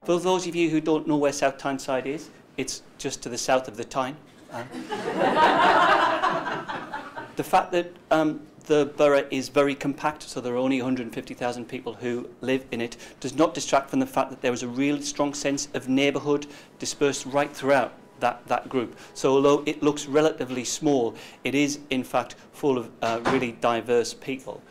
For those of you who don't know where South Tyneside is, it's just to the south of the Tyne. The fact that the borough is very compact, so there are only 150,000 people who live in it, does not distract from the fact that there is a really strong sense of neighbourhood dispersed right throughout that group. So although it looks relatively small, it is in fact full of really diverse people.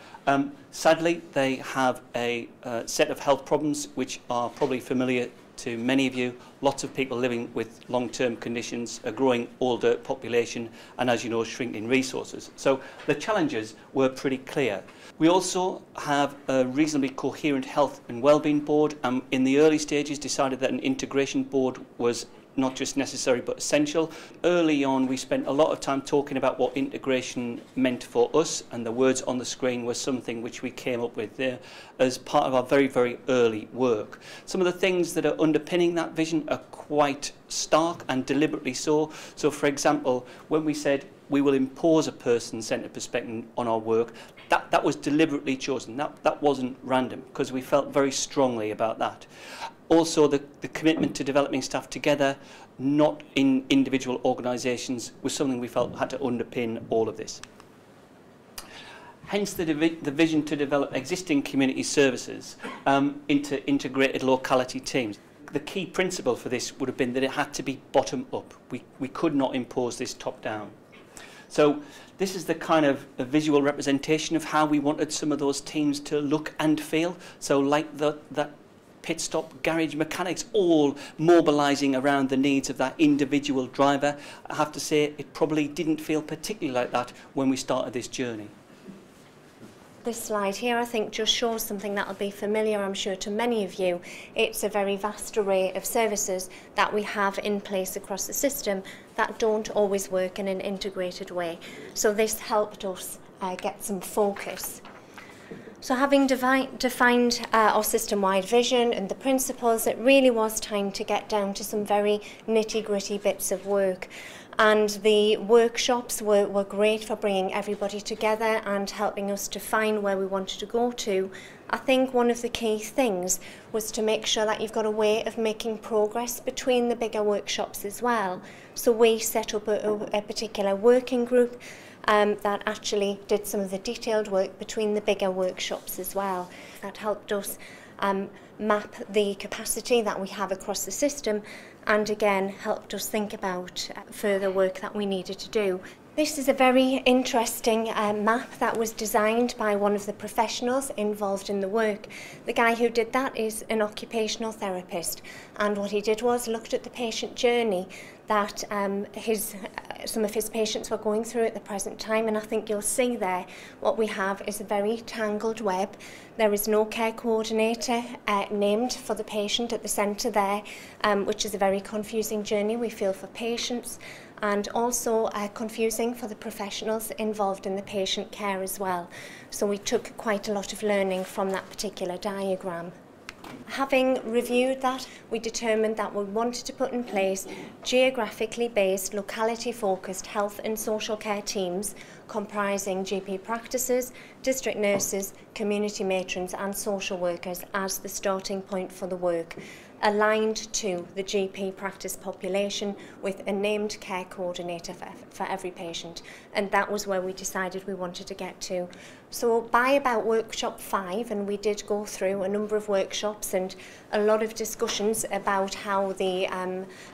Sadly, they have a set of health problems which are probably familiar to many of you. Lots of people living with long-term conditions, a growing older population, and as you know, shrinking resources. So the challenges were pretty clear. We also have a reasonably coherent health and wellbeing board. In the early stages decided that an integration board was not just necessary but essential. Early on we spent a lot of time talking about what integration meant for us, and the words on the screen were something which we came up with there as part of our very, very early work. Some of the things that are underpinning that vision are quite stark, and deliberately so. So for example, when we said we will impose a person-centred perspective on our work, that was deliberately chosen. That wasn't random, because we felt very strongly about that. Also, the commitment to developing staff together, not in individual organisations, was something we felt had to underpin all of this. Hence the vision to develop existing community services into integrated locality teams. The key principle for this would have been that it had to be bottom up. We could not impose this top down. So this is the kind of a visual representation of how we wanted some of those teams to look and feel. So like that pit stop garage mechanics, all mobilising around the needs of that individual driver. I have to say it probably didn't feel particularly like that when we started this journey. This slide here I think just shows something that will be familiar, I'm sure, to many of you. It's a very vast array of services that we have in place across the system that don't always work in an integrated way. So this helped us get some focus. So having defined our system-wide vision and the principles, it really was time to get down to some very nitty-gritty bits of work. And the workshops were great for bringing everybody together and helping us define where we wanted to go to. I think one of the key things was to make sure that you've got a way of making progress between the bigger workshops as well. So we set up a particular working group that actually did some of the detailed work between the bigger workshops as well. That helped us map the capacity that we have across the system, and again helped us think about further work that we needed to do. This is a very interesting map that was designed by one of the professionals involved in the work. The guy who did that is an occupational therapist, and what he did was looked at the patient journey that some of his patients were going through at the present time, and I think you'll see there what we have is a very tangled web. There is no care coordinator named for the patient at the centre there, which is a very confusing journey we feel for patients, and also confusing for the professionals involved in the patient care as well. So we took quite a lot of learning from that particular diagram. Having reviewed that, we determined that we wanted to put in place geographically based, locality focused health and social care teams comprising GP practices, district nurses, community matrons and social workers as the starting point for the work, aligned to the GP practice population with a named care coordinator for every patient. And that was where we decided we wanted to get to. So by about workshop 5, and we did go through a number of workshops and a lot of discussions about how the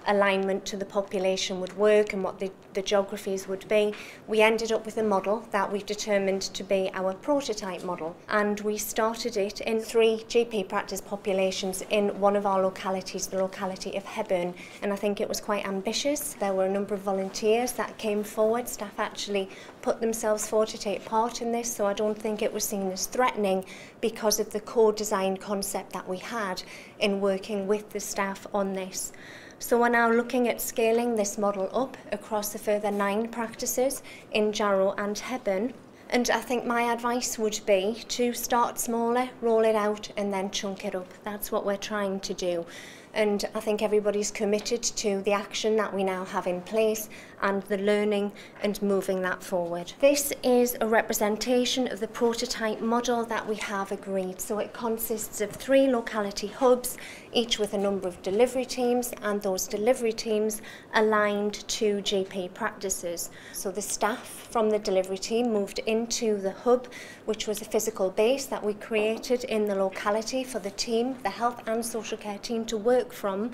alignment to the population would work and what the geographies would be, we ended up with a model that we've determined to be our prototype model. And we started it in 3 GP practice populations in one of our localities, the locality of Hambleton. And I think it was quite ambitious. There were a number of volunteers that came forward. Staff actually put themselves forward to take part in this, so I don't think it was seen as threatening because of the co-design concept that we had in working with the staff on this. So we're now looking at scaling this model up across a further 9 practices in Jarrow and Hambleton. And I think my advice would be to start smaller, roll it out and then chunk it up. That's what we're trying to do. and I think everybody's committed to the action that we now have in place and the learning and moving that forward. This is a representation of the prototype model that we have agreed. So it consists of 3 locality hubs, each with a number of delivery teams, and those delivery teams aligned to GP practices. So the staff from the delivery team moved into the hub, which was a physical base that we created in the locality for the team, the health and social care team, to work from.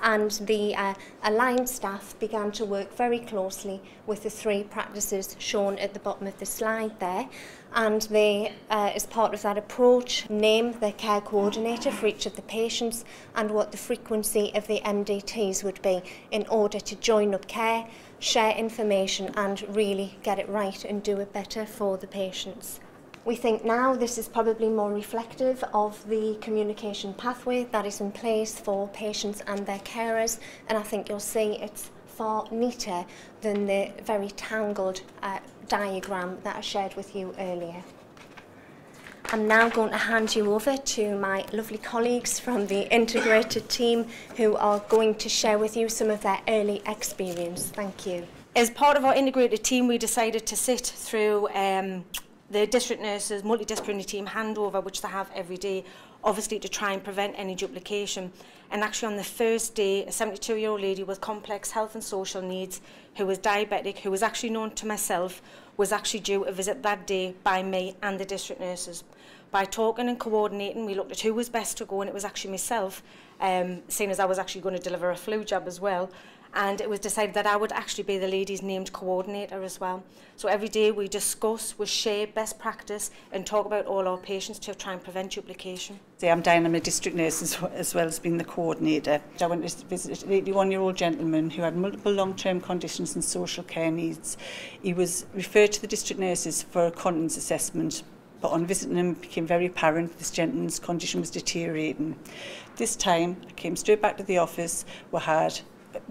And the aligned staff began to work very closely with the 3 practices shown at the bottom of the slide there. And they, as part of that approach, name the care coordinator for each of the patients and what the frequency of the MDTs would be in order to join up care, share information and really get it right and do it better for the patients. We think now this is probably more reflective of the communication pathway that is in place for patients and their carers, and I think you'll see it's far neater than the very tangled diagram that I shared with you earlier. I'm now going to hand you over to my lovely colleagues from the integrated team who are going to share with you some of their early experience. Thank you. As part of our integrated team, we decided to sit through the district nurses multidisciplinary team handover, which they have every day, obviously to try and prevent any duplication. And actually on the first day, a 72-year-old lady with complex health and social needs who was diabetic, who was actually known to myself, was actually due a visit that day by me and the district nurses. By talking and coordinating, we looked at who was best to go, and it was actually myself, seeing as I was actually going to deliver a flu jab as well. And it was decided that I would actually be the lady's named coordinator as well. So every day we discuss, we share best practice and talk about all our patients to try and prevent duplication. I'm Diane, I'm a district nurse as well as being the coordinator. I went to visit an 81-year-old gentleman who had multiple long-term conditions and social care needs. He was referred to the district nurses for a continence assessment, but on visiting him it became very apparent this gentleman's condition was deteriorating. This time I came straight back to the office. We had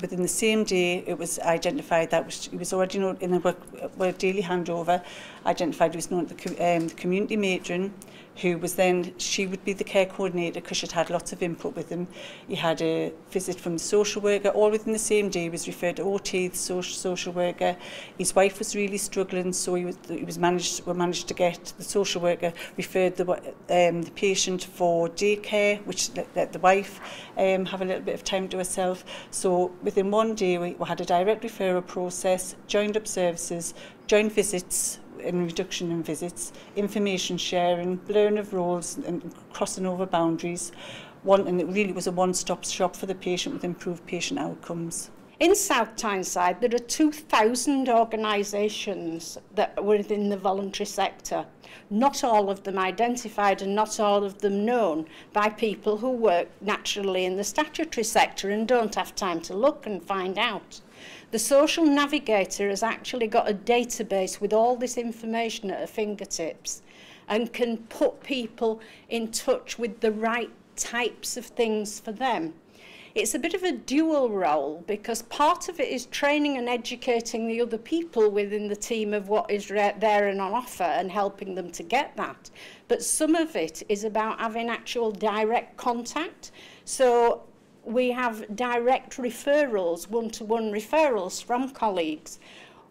within the same day, it was identified that he was already known in a daily handover, identified he was known to the community matron, who was then, she would be the care coordinator because she'd had lots of input with him. He had a visit from the social worker, all within the same day. He was referred to OT, the social worker. His wife was really struggling, so we managed to get the social worker referred the patient for daycare, which let the wife have a little bit of time to herself. So within one day, we had a direct referral process, joined up services, joint visits, and reduction in visits, information sharing, blurring of roles and crossing over boundaries. And it really was a one-stop shop for the patient with improved patient outcomes. In South Tyneside, there are 2,000 organisations that were within the voluntary sector. Not all of them identified and not all of them known by people who work naturally in the statutory sector and don't have time to look and find out. The social navigator has actually got a database with all this information at her fingertips and can put people in touch with the right types of things for them. It's a bit of a dual role because part of it is training and educating the other people within the team of what is there and on offer and helping them to get that. But some of it is about having actual direct contact. So we have direct referrals, one-to-one referrals from colleagues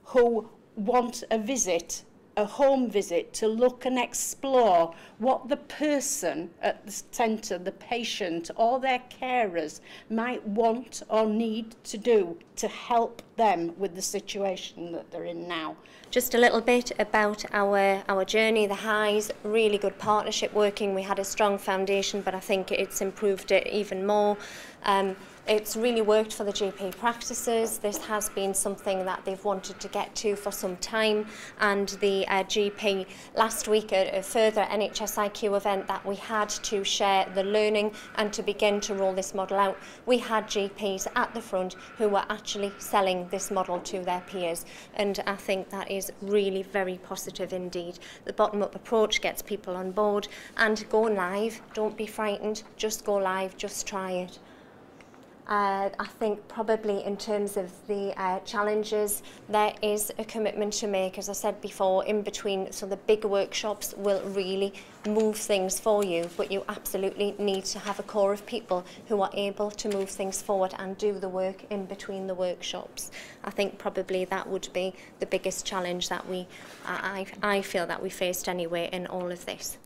who want a visit, a home visit, to look and explore what the person at the centre, the patient or their carers might want or need to do to help them with the situation that they're in now. Just a little bit about our journey, the highs, really good partnership working. We had a strong foundation, but I think it's improved it even more. It's really worked for the GP practices. This has been something that they've wanted to get to for some time, and the GP last week at a further NHSIQ event that we had to share the learning and to begin to roll this model out, we had GPs at the front who were actually selling this model to their peers, and I think that is really very positive indeed. The bottom-up approach gets people on board, and going live, don't be frightened, just go live, just try it. I think probably in terms of the challenges, there is a commitment to make, as I said before, in between. So the big workshops will really move things for you, but you absolutely need to have a core of people who are able to move things forward and do the work in between the workshops. I think probably that would be the biggest challenge that I feel that we faced anyway in all of this.